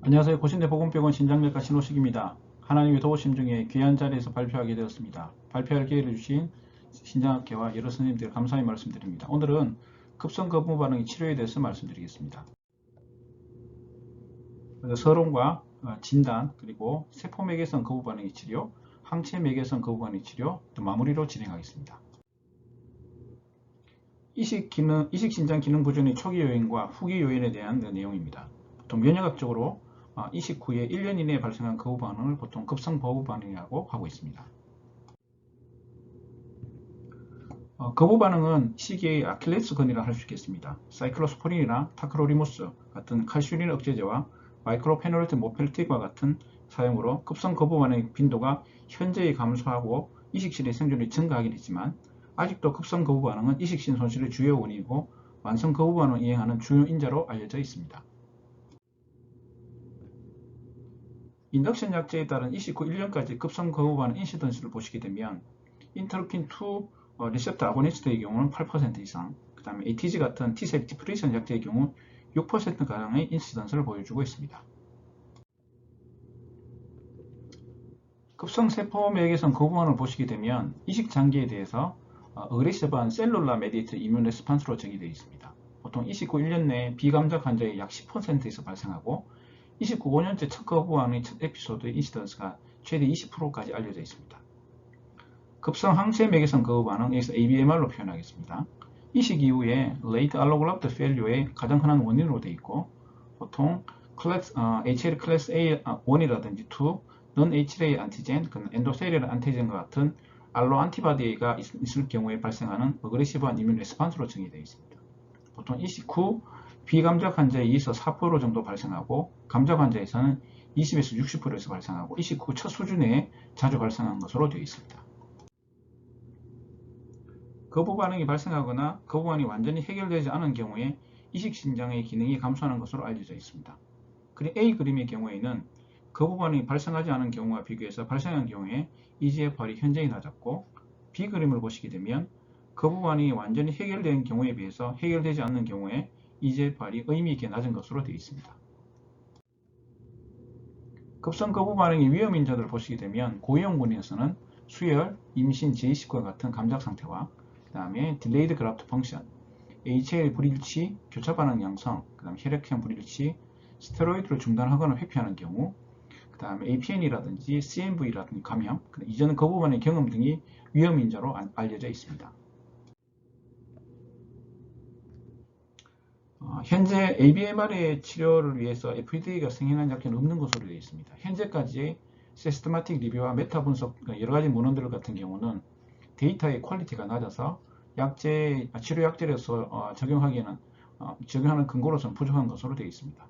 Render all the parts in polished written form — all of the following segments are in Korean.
안녕하세요. 고신대 보건병원 신장내과 신호식입니다. 하나님의 도우심 중에 귀한 자리에서 발표하게 되었습니다. 발표할 기회를 주신 신장학회와 여러 선생님들 감사의 말씀드립니다. 오늘은 급성 거부 반응의 치료에 대해서 말씀드리겠습니다. 서론과 진단, 그리고 세포맥에선 거부 반응의 치료, 항체맥에선 거부 반응의 치료, 또 마무리로 진행하겠습니다. 이식신장 기능 부전의 초기 요인과 후기 요인에 대한 내용입니다. 보통 면역학적으로 이식 후에 1년 이내에 발생한 거부 반응을 보통 급성 거부 반응이라고 하고 있습니다. 거부 반응은 시기의 아킬레스건이라 할 수 있겠습니다. 사이클로스포린이나 타크로리무스 같은 칼슘린 억제제와 마이크로페놀트 모펠틱과 같은 사용으로 급성 거부 반응의 빈도가 현저히 감소하고 이식신의 생존이 증가하긴 했지만 아직도 급성 거부 반응은 이식신 손실의 주요 원인이고 만성 거부 반응을 이행하는 주요 인자로 알려져 있습니다. 인덕션 약제에 따른 이식 후 1년까지 급성 거부 반응 인시던스를 보시게 되면 인터루킨2 리셉터 아고니스트의 경우는 8% 이상, 그 다음에 ATG 같은 T셀 디프레션 약제의 경우 6%가량의 인시던스를 보여주고 있습니다. 급성 세포맥에선 거부 반응을 보시게 되면 이식 장기에 대해서 어그레시브한 셀룰라 메디에이트 이뮨 레스판스로 정의되어 있습니다. 보통 이식 후 1년 내에 비감작 환자의 약 10%에서 발생하고 이식 후 5년째 첫 거부 반응의 첫 에피소드의 인시던스가 최대 20%까지 알려져 있습니다. 급성 항체맥에선 거부 반응, 여기서 ABMR로 표현하겠습니다. 이식 이후에 Late Allograft Failure의 가장 흔한 원인으로 되어 있고 보통 HL 클래스 A1이라든지 2, non-HLA 안티젠, 엔도셀룰 안티젠과 같은 알로 안티바디가 있을 경우에 발생하는 어그레시브한 이뮨 레스판스로 정의되어 있습니다. 보통 이식 후 비감작 환자에 2에서 4% 정도 발생하고 감작 환자에서는 20에서 60%에서 발생하고 이식 후 첫 수준에 자주 발생하는 것으로 되어 있습니다. 거부 반응이 발생하거나 거부 반응이 완전히 해결되지 않은 경우에 이식신장의 기능이 감소하는 것으로 알려져 있습니다. 그리고 A 그림의 경우에는 거부 반응이 발생하지 않은 경우와 비교해서 발생한 경우에 EGFR이 현저히 낮았고 B 그림을 보시게 되면 거부 반응이 완전히 해결된 경우에 비해서 해결되지 않는 경우에 EGFR이 의미 있게 낮은 것으로 되어 있습니다. 급성 거부 반응의 위험 인자들을 보시게 되면 고위험군에서는 수혈, 임신, 제이식과 같은 감작 상태와 그 다음에 딜레이드 그라프트 펑션, HL 불일치, 교차 반응 양성, 그 다음에 혈액형 불일치, 스테로이드를 중단하거나 회피하는 경우, 그 다음에 APN이라든지 CMV라든지 감염, 이전 거부 반응의 경험 등이 위험 인자로 알려져 있습니다. 현재 ABMR의 치료를 위해서 FDA가 승인한 약제는 없는 것으로 되어 있습니다. 현재까지의 시스테마틱 리뷰와 메타 분석 여러가지 문헌들 같은 경우는 데이터의 퀄리티가 낮아서 치료 약제로서 적용하는 근거로서는 부족한 것으로 되어 있습니다.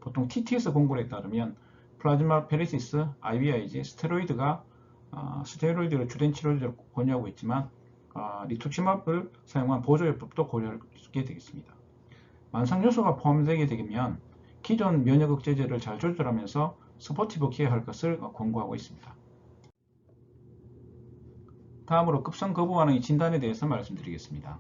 보통 TTS 공고에 따르면 플라즈마 페리시스, IVIG, 스테로이드를 주된 치료제로 권유하고 있지만 리투치맙을 사용한 보조요법도 고려하게 되겠습니다. 만성 요소가 포함되게 되면 기존 면역 억제제를 잘 조절하면서 서포티브 케어할 것을 권고하고 있습니다. 다음으로 급성 거부 반응의 진단에 대해서 말씀드리겠습니다.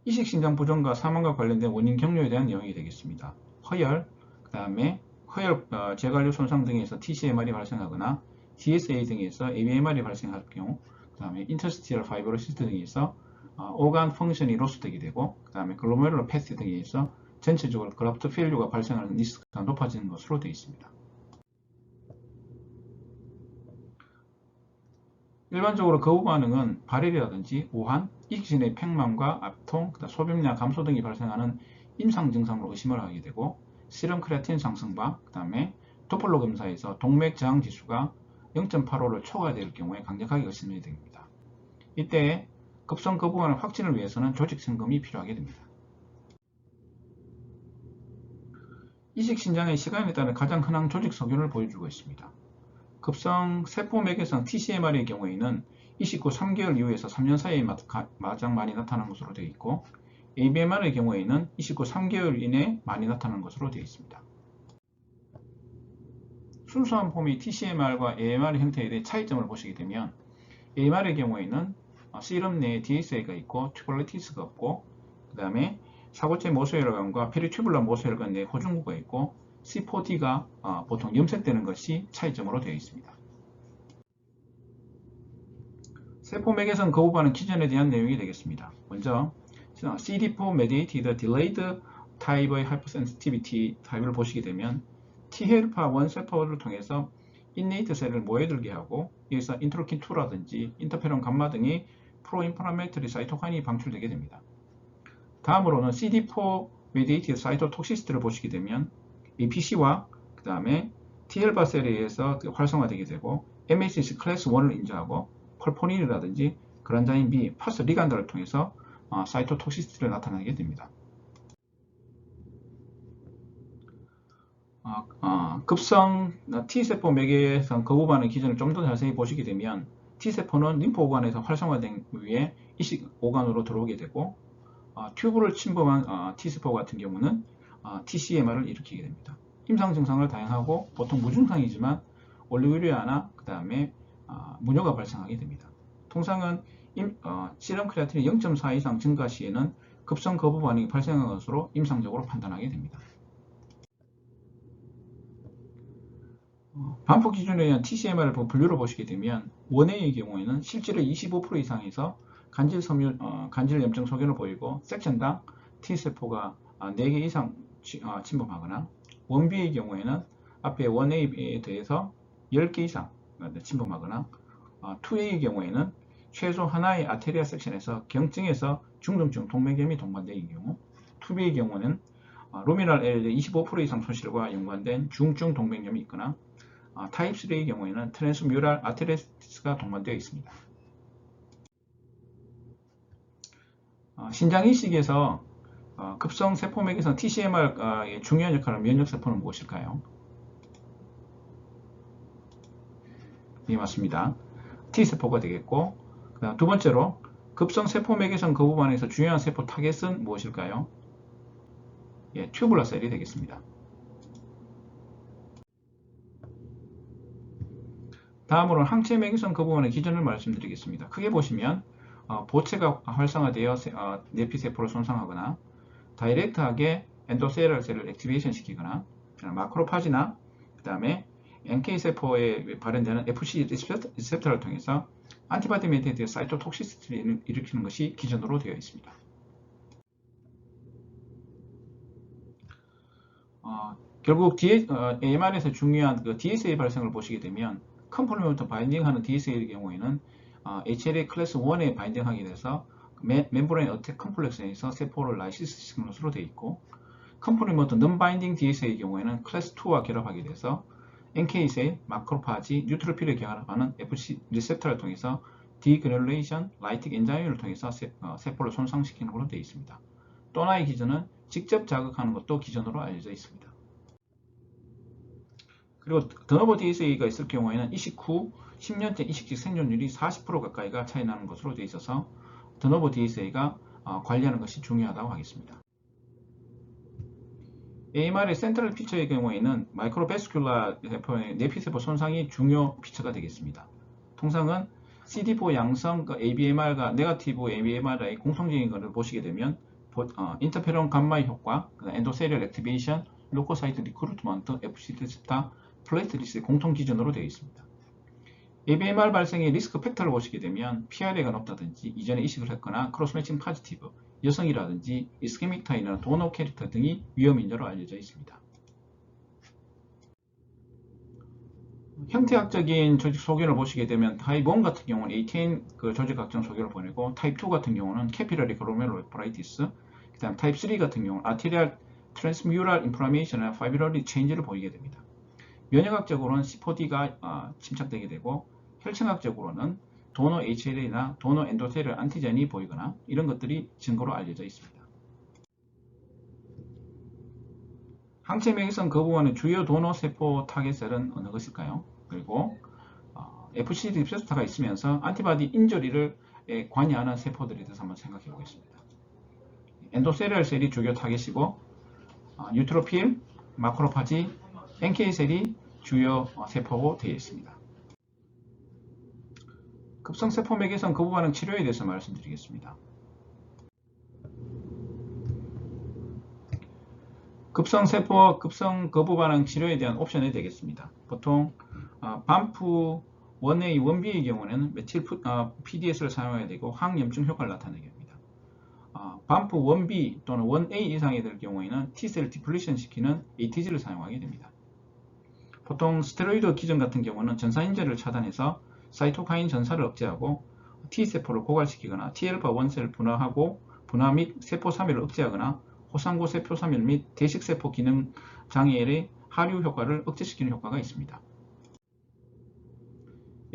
이식신장 부종과 사망과 관련된 원인 경로에 대한 내용이 되겠습니다. 허혈, 그 다음에 허혈 재관료 손상 등에서 TCMR이 발생하거나 DSA 등에서 ABMR이 발생할 경우, 그 다음에 인터스티럴 파이브로시스 등에서 오간 펑션이 로스되게 되고, 그 다음에 글로메룰러 패스 등에서 전체적으로 그라프트 페일류가 발생하는 리스크가 높아지는 것으로 되어 있습니다. 일반적으로 거부 반응은 발열이라든지 오한, 이식신의 팽만과 압통, 소변량 감소 등이 발생하는 임상 증상으로 의심을 하게 되고 세럼 크레아틴 상승과 그 다음에 도플러 검사에서 동맥 저항 지수가 0.85를 초과될 경우에 강력하게 의심이 됩니다. 이때 급성 거부 반응 확진을 위해서는 조직 점검이 필요하게 됩니다. 이식신장의 시간에 따른 가장 흔한 조직 소견을 보여주고 있습니다. 급성 세포맥에선 TCMR의 경우에는 이식 후 3개월 이후에서 3년 사이에 가장 많이 나타나는 것으로 되어 있고 ABMR의 경우에는 이식 후 3개월 이내에 많이 나타나는 것으로 되어 있습니다. 순수한 폼의 TCMR과 AMR 형태에 대해 차이점을 보시게 되면 AMR의 경우에는 시럼 내에 DSA가 있고 튜볼리티스가 없고 그 다음에 사고체 모세혈관과 페리튜뷸러 모세혈관 내 호중구가 있고 C4D가 보통 염색되는 것이 차이점으로 되어 있습니다. 세포맥에선 거부반응 기전에 대한 내용이 되겠습니다. 먼저 CD4 mediated delayed 타입의 hypersensitivity 타입을 보시게 되면 T헬파 1 세포를 통해서 innate 셀을 모여들게 하고 여기서 인터루킨 2라든지 인터페론 감마 등이 프로인플라메이터리 사이토카인이 방출되게 됩니다. 다음으로는 CD4 mediated 사이토톡시스트를 보시게 되면 APC와 그 다음에 T헬파 셀에 의해서 활성화되게 되고 MHC 클래스 1을 인지하고 펄포닌이라든지 그란자인 B, 파스 리간다를 통해서 사이토톡시스트를 나타나게 됩니다. 급성 T세포 매개성 거부반응 기전을 좀 더 자세히 보시게 되면 T세포는 림프오관에서 활성화된 후에 이식오관으로 들어오게 되고 튜브를 침범한 T세포 같은 경우는 TCMR을 일으키게 됩니다. 임상 증상을 다양하고 보통 무증상이지만 올리고리아나 그 다음에 문효가 발생하게 됩니다. 통상은 시럼 크레아틴이 0.4 이상 증가 시에는 급성 거부 반응이 발생한 것으로 임상적으로 판단하게 됩니다. 반복 기준에 의한 TCMR을 분류로 보시게 되면 원A의 경우에는 실제로 25% 이상에서 간질 염증 소견을 보이고 섹션당 T세포가 4개 이상 침범하거나 원B의 경우에는 앞에 1A에 대해서 10개 이상 침범하거나 2A의 경우에는 최소 하나의 아테리아 섹션에서 경증에서 중등증 동맥염이 동반된 경우 2B의 경우는 루미널 L의 25% 이상 손실과 연관된 중증 동맥염이 있거나 타입 3의 경우에는 트랜스뮤랄 아테레스가 동반되어 있습니다. 신장 이식에서 급성 세포맥에서 TCMR의 중요한 역할을 면역세포는 무엇일까요? 네, 맞습니다. T세포가 되겠고, 그다음 두 번째로 급성 세포맥에선 거부반응에서 중요한 세포 타겟은 무엇일까요? 예, 튜블러 셀이 되겠습니다. 다음으로는 항체 맥에선 거부반응 기전을 말씀드리겠습니다. 크게 보시면 보체가 활성화되어 내피세포를 손상하거나 다이렉트하게 엔도셀룰 셀을 액티베이션 시키거나 마크로파지나 그 다음에 NK세포에 발현되는 FC 리셉터를 통해서 안티바디 메디에이티드 사이토톡시시티를 일으키는 것이 기전으로 되어 있습니다. 결국 AMR에서 중요한 DSA 발생을 보시게 되면 컴플리먼트 바인딩하는 DSA의 경우에는 HLA 클래스 1에 바인딩하게 돼서 멤브레인 어택 컴플렉스에서 세포를 라이시스 시키는 것으로 되어 있고 컴플리먼트 non 바인딩 DSA의 경우에는 클래스 2와 결합하게 돼서 NK셀, 마크로파지, 뉴트로필에 결합하는 FC 리셉터를 통해서 디그레놀레이션, 라이틱 엔자임을 통해서 세포를 손상시키는 것으로 되어 있습니다. 또 하나의 기전은 직접 자극하는 것도 기전으로 알려져 있습니다. 그리고 드너버 DSA가 있을 경우에는 이식 후 10년째 이식직 생존율이 40% 가까이가 차이 나는 것으로 되어 있어서 드너버 DSA가 관리하는 것이 중요하다고 하겠습니다. AMR의 센트럴 피처의 경우에는 마이크로베스큘라 세포의 내피세포 손상이 중요 피처가 되겠습니다. 통상은 CD4 양성 ABMR과 네거티브 ABMR의 공통적인 것을 보시게 되면 인터페론 감마의 효과, 엔도셀룰 액티베이션, 루코사이트 리크루트먼트, FC 리셉터, 플레이트리스의 공통 기준으로 되어 있습니다. ABMR 발생의 리스크 팩터를 보시게 되면 PRA가 높다든지 이전에 이식을 했거나 크로스매칭 포지티브, 여성이라든지 이스케믹 타입이나 도너 캐릭터 등이 위험 인자로 알려져 있습니다. 형태학적인 조직 소견을 보시게 되면 타입 1 같은 경우는 ATN 조직 확장 소견을 보내고 타입 2 같은 경우는 캐피러리 글로메룰로파라이티스, 그 다음 타입 3 같은 경우는 아테리얼 트랜스뮤럴 인플라메이션이나 파이브러리 체인지를 보이게 됩니다. 면역학적으로는 C4D가 침착되게 되고 혈청학적으로는 도너 HLA나 도너 엔도셀룰 안티젠이 보이거나 이런 것들이 증거로 알려져 있습니다. 항체 맥에선 거부하는 주요 도너 세포 타겟셀은 어느 것일까요? 그리고 FC 리셉터가 있으면서 안티바디 인저리를 관여하는 세포들에 대해서 한번 생각해 보겠습니다. 엔도셀룰 셀이 주요 타겟이고 뉴트로필, 마크로파지, NK셀이 주요 세포로 되어 있습니다. 급성세포 맥에선 거부반응 치료에 대해서 말씀드리겠습니다. 급성세포 급성 거부 반응 치료에 대한 옵션이 되겠습니다. 보통 반프 1A, 1B의 경우는 메틸 PDS를 사용해야 되고 항염증 효과를 나타내게 합니다. 반프 1B 또는 1A 이상이 될 경우에는 T셀 디플리션 시키는 ATG를 사용하게 됩니다. 보통 스테로이드 기전 같은 경우는 전사인제를 차단해서 사이토카인 전사를 억제하고 T세포를 고갈시키거나 TL파1셀 분화 및 세포 사멸을 억제하거나 호상고 세포 사멸 및 대식세포 기능 장애의 하류 효과를 억제시키는 효과가 있습니다.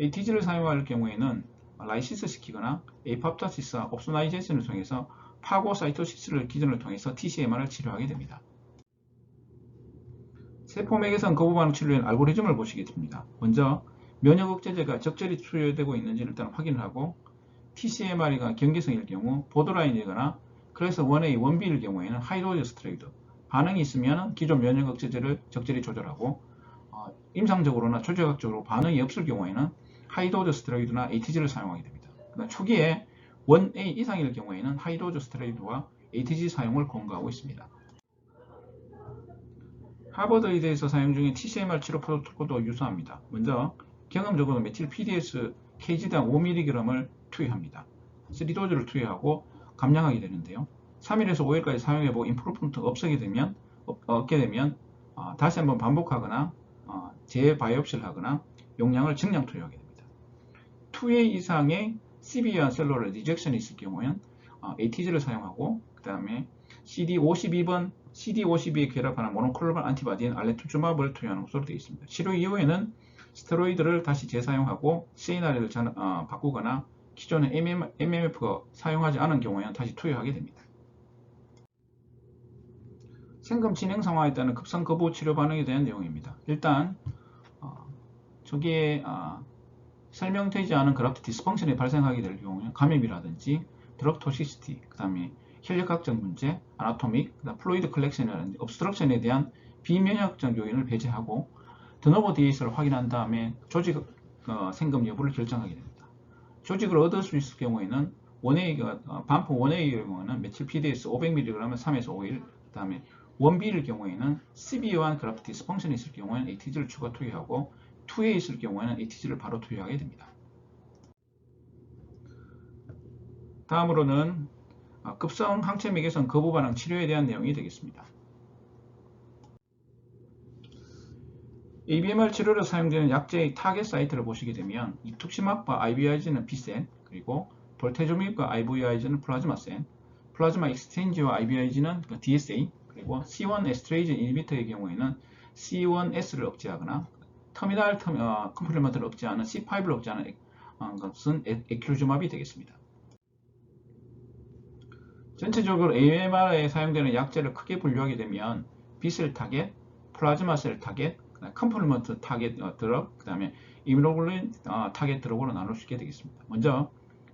ATG를 사용할 경우에는 라이시스 시키거나 에이팝토시스 옵소나이제이션을 통해서 파고사이토시스를 기전을 통해서 TCMR을 치료하게 됩니다. 세포맥에선 거부 반응 치료의 알고리즘을 보시게 됩니다. 먼저 면역 억제제가 적절히 투여되고 있는지를 일단 확인을 하고 TCMR이가 경계성일 경우 보드라인이거나 클래스 1A, 1B일 경우에는 하이도즈 스테로이드 반응이 있으면 기존 면역 억제제를 적절히 조절하고 임상적으로나 조직학적으로 반응이 없을 경우에는 하이도즈 스테로이드나 ATG를 사용하게 됩니다. 초기에 1A 이상일 경우에는 하이도즈 스테로이드와 ATG 사용을 권고하고 있습니다. 하버드 의대에서 사용 중인 TCMR 치료 프로토콜도 유사합니다. 먼저 경험적으로 메틸 PDS kg당 5mg을 투여합니다. 3도즈를 투여하고 감량하게 되는데요. 3일에서 5일까지 사용해보고 임프루먼트가 없게 되면 다시 한번 반복하거나 재바이옵시를 하거나 용량을 증량 투여하게 됩니다. 2A 이상의 시비어한 셀룰러 리젝션이 있을 경우에는 ATG를 사용하고 그 다음에 CD52에 결합하는 모노클로널 안티바디인 알레투주마브를 투여하는 것으로 되어 있습니다. 치료 이후에는 스테로이드를 다시 재사용하고 CNR을 바꾸거나 기존의 MMF가 사용하지 않은 경우에는 다시 투여하게 됩니다. 생금 진행 상황에 따른 급성 거부 치료 반응에 대한 내용입니다. 일단 저기에 설명되지 않은 그라프트 디스펑션이 발생하게 될 경우는 감염이라든지 드럭 토시시티, 그 다음에 혈액학적 문제, 아나토믹, 플루이드 컬렉션이라든지 obstruction에 대한 비면역적 요인을 배제하고 드노보 DS를 확인한 다음에 조직 생금 여부를 결정하게 됩니다. 조직을 얻을 수 있을 경우에는 반프 1A의 경우는 메틸 PDS 500mg을 3에서 5일, 그 다음에 1B일 경우에는 시비어한 그라프트 디스펑션이 있을 경우에는 ATG를 추가 투여하고 2A 있을 경우에는 ATG를 바로 투여하게 됩니다. 다음으로는 급성 항체 맥에선 거부 반응 치료에 대한 내용이 되겠습니다. ABMR 치료로 사용되는 약제의 타겟 사이트를 보시게 되면 이투시맙과 IVIG는 B셀, 그리고 볼테조밉과 IVIG는 플라즈마셀, 플라즈마 익스체인지와 IVIG는 DSA, 그리고 C1 에스트레이즈 이니비터의 경우에는 C1S를 억제하거나 터미널 컴플리먼트를 억제하는 C5를 억제하는 것은 에큐르주맙이 되겠습니다. 전체적으로 AMR에 사용되는 약제를 크게 분류하게 되면 B셀 타겟, 플라즈마셀 타겟, 컴플리먼트 타겟 드럭, 그 다음에 이뮤노글로린 타겟 드럭으로 나눌 수 있게 되겠습니다. 먼저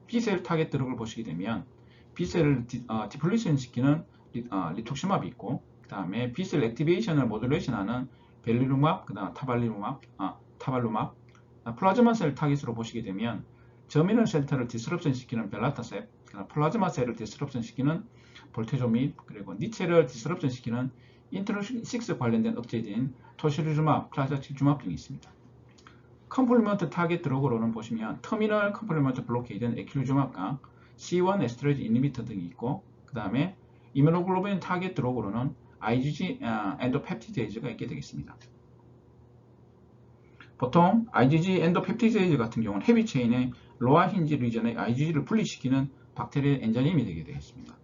B셀 타겟 드럭을 보시게 되면 B셀을 디플리션 시키는 리톡시맙이 있고, 그 다음에 B셀 액티베이션을 모듈레이션하는 벨리루맙, 그 다음 타발루맙, 플라즈마셀 타겟으로 보시게 되면 저미널 센터를 디스럽션 시키는 벨라타셉, 플라즈마 셀을 디스럽션 시키는 볼테조밉, 그리고 니체를 디스럽션 시키는 인터루신6 관련된 억제제인 토시리주맙, 플라자칠주맙 등이 있습니다. 컴플리먼트 타겟 드럭으로는 보시면 터미널 컴플리먼트 블로케이드는 에킬루주맙과 C1 에스트레이즈 이니비터 등이 있고, 그 다음에 이뮤노글로빈 타겟 드럭으로는 IgG 엔도펩티데이즈가 있게 되겠습니다. 보통 IgG 엔도펩티데이즈 같은 경우는 헤비체인의 로아 힌지 리전의 IgG를 분리시키는 박테리아 엔자임이 되게 되겠습니다.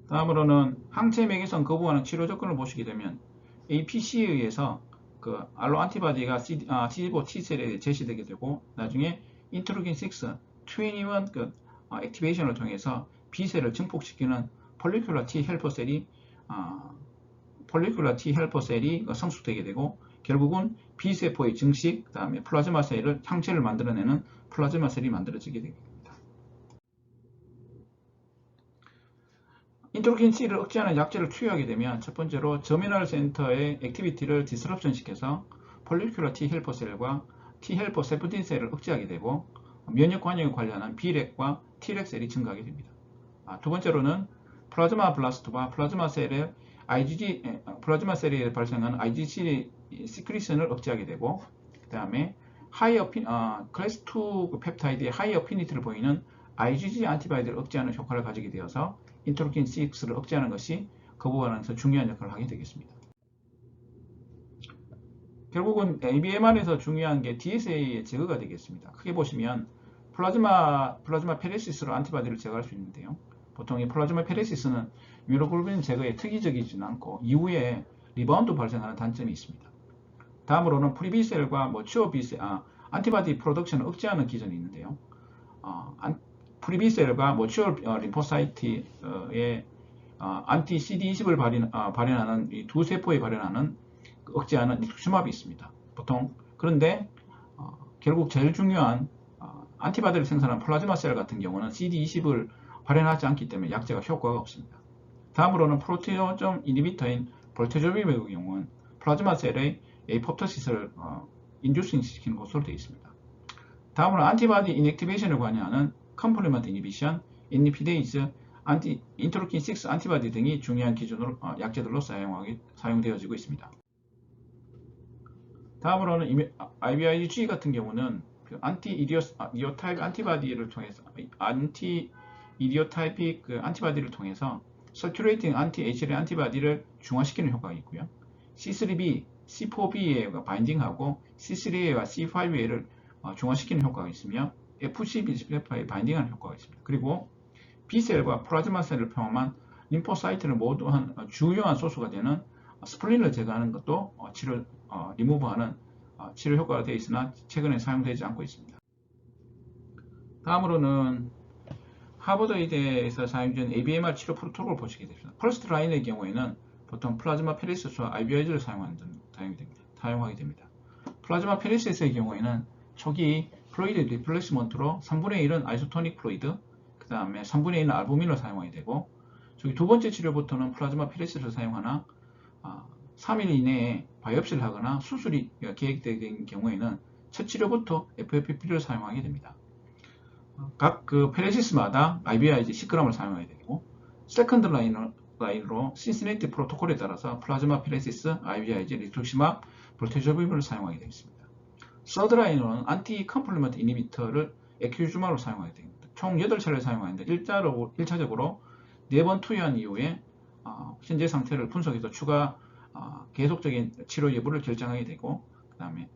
다음으로는 항체 맥에선 거부하는 치료 조건을 보시게 되면 APC에 의해서 알로 안티바디가 CD4 T셀에 제시되게 되고, 나중에 인터루킨 6, 21 액티베이션을 통해서 B셀을 증폭시키는 폴리큘라 T 헬퍼 셀이 성숙되게 되고, 결국은 B세포의 증식, 그 다음에 플라즈마 셀을 항체를 만들어내는 플라즈마 셀이 만들어지게 됩니다. 인터루킨 C를 억제하는 약제를 투여하게 되면 첫 번째로 저미널 센터의 액티비티를 디스럽션 시켜서 폴리큘라 T 헬퍼 셀과 T 헬퍼 세포틴 셀을 억제하게 되고, 면역 관역에 관련한 B렉과 T렉 셀이 증가하게 됩니다. 두 번째로는 플라즈마 블라스트와 플라즈마 셀에 플라즈마 셀에 발생하는 IgG 시크리션을 억제하게 되고, 그 다음에 클래스 2 펩타이드의 하이 어피니티를 보이는 IgG 안티바이드를 억제하는 효과를 가지게 되어서 인터루킨 6를 억제하는 것이 거부 반응에서 중요한 역할을 하게 되겠습니다. 결국은 ABMR에서 중요한 게 DSA의 제거가 되겠습니다. 크게 보시면 플라즈마 페레시스로 안티바디를 제거할 수 있는데요. 보통 이 플라즈마 페레시스는 이뮤노글로빈 제거에 특이적이지는 않고 이후에 리바운드 발생하는 단점이 있습니다. 다음으로는 프리비셀과 머추어 B셀, 안티바디 프로덕션을 억제하는 기전이 있는데요. 프리비셀과 머추어 림포사이트의 안티 CD20을 발현하는 이 두 세포에 발현하는 억제하는 리투시맙이 있습니다. 보통 그런데 결국 제일 중요한 안티바디를 생산하는 플라즈마 셀 같은 경우는 CD20을 발현하지 않기 때문에 약제가 효과가 없습니다. 다음으로는 프로테오점 이니비터인 볼테조빔의 경우는 플라즈마 셀의 에이포토시스를 인듀싱 시키는 것으로 되어 있습니다. 다음으로 안티바디 인액티베이션을 관여하는 컴플리먼트 이니비션, 인리피데이즈, 인터루킨 6 안티바디 등이 중요한 기준으로 약제들로 사용되어지고 있습니다. 다음으로는 IVIG 같은 경우는 그 안티-이디오타입 안티바디를 통해서 안티-이디오타입ik 안티바디를 통해서 서큘레이팅 안티-HLA 안티바디를 중화시키는 효과가 있고요. C3b, C4b에 바인딩하고 C3a와 C5a를 중화시키는 효과가 있으며 FC-BCPA에 바인딩하는 효과가 있습니다. 그리고 B셀과 플라즈마 셀을 포함한 림포사이트를 모두 한 중요한 소스가 되는 스플린을 제거하는 것도 리무브하는 치료 효과가 되어 있으나 최근에 사용되지 않고 있습니다. 다음으로는 하버드 의대에서 사용된 ABMR 치료 프로토콜을 보시게 됩니다. 퍼스트 라인의 경우에는 보통 플라즈마 페리시스와 IVIG를 사용하게 됩니다. 플라즈마 페리시스의 경우에는 초기 플루이드 리플레이스먼트로 3분의 1은 아이소토닉 플루이드, 그 다음에 3분의 1은 알부민을 사용하게 되고, 두 번째 치료부터는 플라즈마 페리시스를 사용하나 3일 이내에 바이옵시를 하거나 수술이 계획된 경우에는 첫 치료부터 FFP를 사용하게 됩니다. 각 페레시스마다 IVIG 10g을 사용하게 되고, 세컨드 라인으로 신시내티 프로토콜에 따라서 플라즈마 페레시스, IVIG, 리투시맙, 볼테조빔을 사용하게 되겠습니다. 서드 라인으로는 안티 컴플리먼트 이니비터를 에큐주마로 사용하게 됩니다. 총 8차례를 사용하는데 1차적으로 4번 투여한 이후에 현재 상태를 분석해서 추가 계속적인 치료 여부를 결정하게 되고, 그 다음에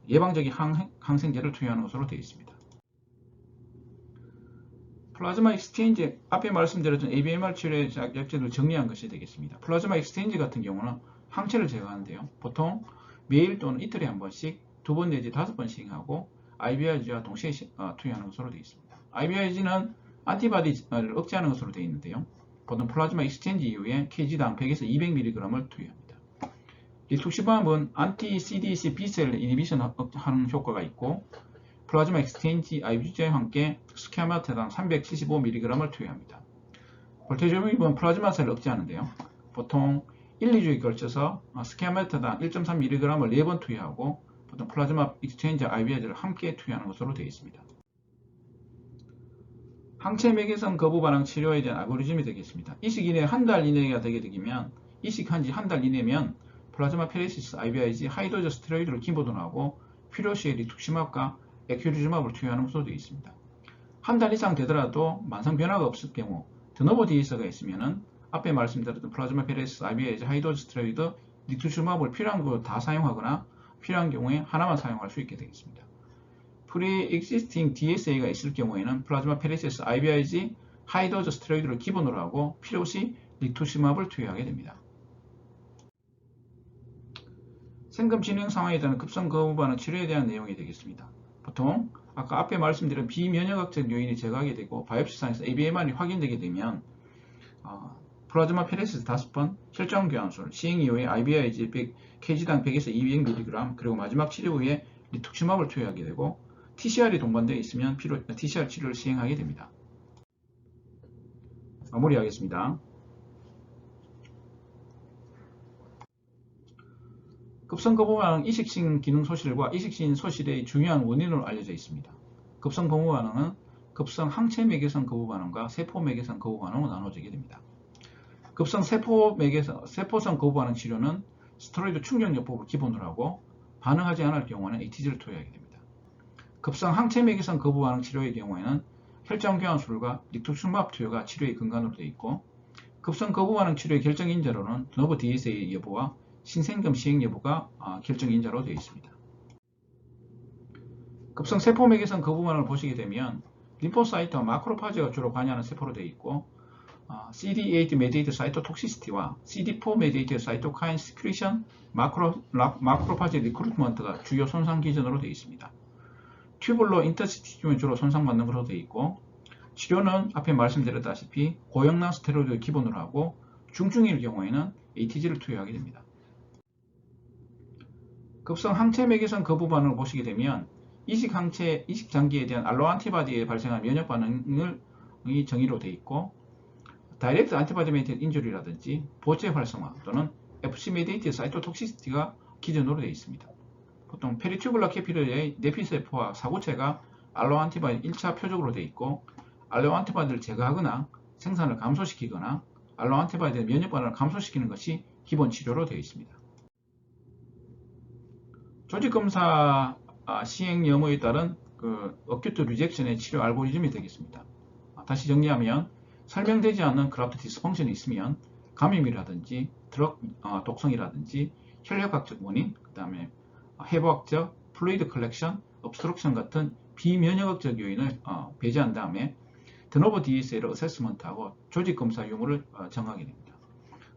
예방적인 항생제를 투여하는 것으로 되어 있습니다. 플라즈마 익스체인지, 앞에 말씀드렸던 ABMR 치료의 약제를 정리한 것이 되겠습니다. 플라즈마 익스체인지 같은 경우는 항체를 제거하는데요. 보통 매일 또는 이틀에 한 번씩 2번 내지 5번씩 하고 IVIG와 동시에 투여하는 것으로 되어 있습니다. IVIG는 안티바디를 억제하는 것으로 되어 있는데요. 보통 플라즈마 익스체인지 이후에 kg당 100에서 200mg을 투여합니다. 리투시밤은 안티-CDC B셀 이니비션 하는 효과가 있고, 플라즈마 익스체인지 IVIG와 함께 스케마테당 375mg을 투여합니다. 볼테조빔은 플라즈마 셀을 억제하는데요. 보통 1, 2주에 걸쳐서 스케마테당 1.3mg을 4번 투여하고, 보통 플라즈마 익스체인지 IVIG를 함께 투여하는 것으로 되어 있습니다. 항체 매개선 거부 반응 치료에 대한 알고리즘이 되겠습니다. 이식 이내 한 달 이내가 되게 되면, 이식한 지 한 달 이내면 플라즈마 페레시스, IVIG, 하이도즈 스테로이드를 기본으로 필요시에 리투시맙과 에큐리즈맙을 투여하는 것으로 되어 있습니다. 한 달 이상 되더라도 만성 변화가 없을 경우 드노보 디에이스가 있으면은 앞에 말씀드렸던 플라즈마 페레시스, IVIG, 하이도즈 스테로이드, 리투시맙을 필요한 거 다 사용하거나 필요한 경우에 하나만 사용할 수 있게 되겠습니다. 프리-existing DSA가 있을 경우에는 플라즈마 페레시스, IVIG, 하이도즈 스테로이드를 기본으로 하고 필요시 리투시맙을 투여하게 됩니다. 생금 진행 상황에 대한 급성 거부 반응 치료에 대한 내용이 되겠습니다. 보통 아까 앞에 말씀드린 비면역학적 요인이 제거하게 되고 바이옵시상에서 ABMR이 확인되게 되면 플라즈마 페레시스 5번, 혈전 교환술, 시행 이후에 IVIG kg당 100에서 200mg, 그리고 마지막 치료 후에 리투시맙을 투여하게 되고, TCR이 동반되어 있으면 TCR 치료를 시행하게 됩니다. 마무리하겠습니다. 급성 거부 반응 이식신 기능 소실과 이식신 소실의 중요한 원인으로 알려져 있습니다. 급성 거부 반응은 급성 항체 매개선 거부 반응과 세포 매개선 거부 반응으로 나눠지게 됩니다. 급성 세포성 거부 반응 치료는 스테로이드 충격요법을 기본으로 하고 반응하지 않을 경우에는 ATG를 투여하게 됩니다. 급성 항체 매개선 거부 반응 치료의 경우에는 혈장 교환술과 리투ξ마브 투여가 치료의 근간으로 되어 있고, 급성 거부 반응 치료의 결정 인자로는 드노버 DSA 여부와 신생검 시행 여부가 결정 인자로 되어 있습니다. 급성 세포 매개선 거부 반응을 보시게 되면 림포사이트와 마크로파지가 주로 관여하는 세포로 되어 있고, CD8 mediated cytotoxicity와 CD4 mediated cytokine secretion, 마크로파지 리크루트먼트가 주요 손상 기전으로 되어 있습니다. 튜블로 인터스티튬이 주로 손상받는 것으로 되어 있고, 치료는 앞에 말씀드렸다시피 고영양 스테로이드를 기본으로 하고 중증일 경우에는 ATG를 투여하게 됩니다. 급성 항체 매개선 거부 반응을 보시게 되면 이식 장기에 대한 알로 안티바디에 발생한 면역 반응이 정의로 되어 있고, 다이렉트 안티바디 메디에이티드 인주리라든지 보체 활성화 또는 FC 메디에이티드 사이토톡시시티가 기준으로 되어 있습니다. 보통 페리튜블러 캐피러의 내피세포와 사구체가 알로 안티바디 1차 표적으로 되어 있고, 알로 안티바디를 제거하거나 생산을 감소시키거나 알로 안티바디의 면역 반응을 감소시키는 것이 기본 치료로 되어 있습니다. 조직검사 시행 여부에 따른 어큐트 리젝션의 치료 알고리즘이 되겠습니다. 다시 정리하면 설명되지 않는 그래프트 디스펑션이 있으면 감염이라든지 독성이라든지 혈액학적 원인, 그 다음에 해부학적, 플루이드 컬렉션, obstruction 같은 비면역학적 요인을 배제한 다음에 드노버 DSA를 어세스먼트하고 조직검사 유무를 정하게 됩니다.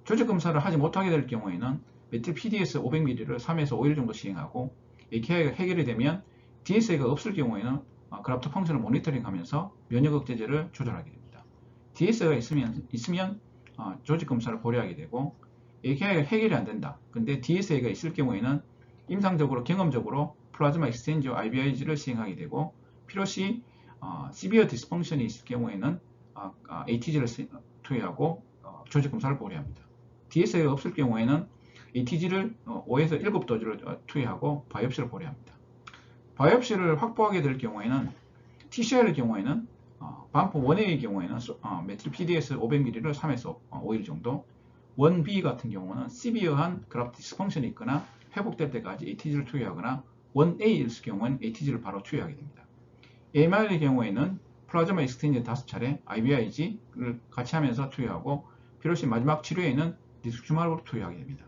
조직검사를 하지 못하게 될 경우에는 메틸 PDS 500ml를 3에서 5일 정도 시행하고 AKI가 해결이 되면 DSA가 없을 경우에는 그래프트 펑션을 모니터링하면서 면역억제제를 조절하게 됩니다. DSA가 있으면 조직검사를 고려하게 되고, AKI가 해결이 안 된다. 근데 DSA가 있을 경우에는 임상적으로 경험적으로 플라즈마 익스체인지와 IVIG를 시행하게 되고, 필요시 시비어 디스펑션이 있을 경우에는 ATG를 투여하고 조직검사를 고려합니다. DSA가 없을 경우에는 ATG를 5에서 7도주를 투여하고 바이옵시를 고려합니다. 바이옵시를 확보하게 될 경우에는 TCR의 경우에는 반프 1A의 경우에는 메틸 PDS 500ml를 3에서 5일 정도, 1B 같은 경우는 시비어한 그래프트 디스펑션이 있거나 회복될 때까지 ATG를 투여하거나 1A일 경우에는 ATG를 바로 투여하게 됩니다. AMR의 경우에는 플라즈마 익스텐지 5차례, IVIG를 같이 하면서 투여하고 필요시 마지막 치료에는 리투ξ마브를 투여하게 됩니다.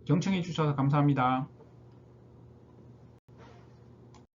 경청해 주셔서 감사합니다.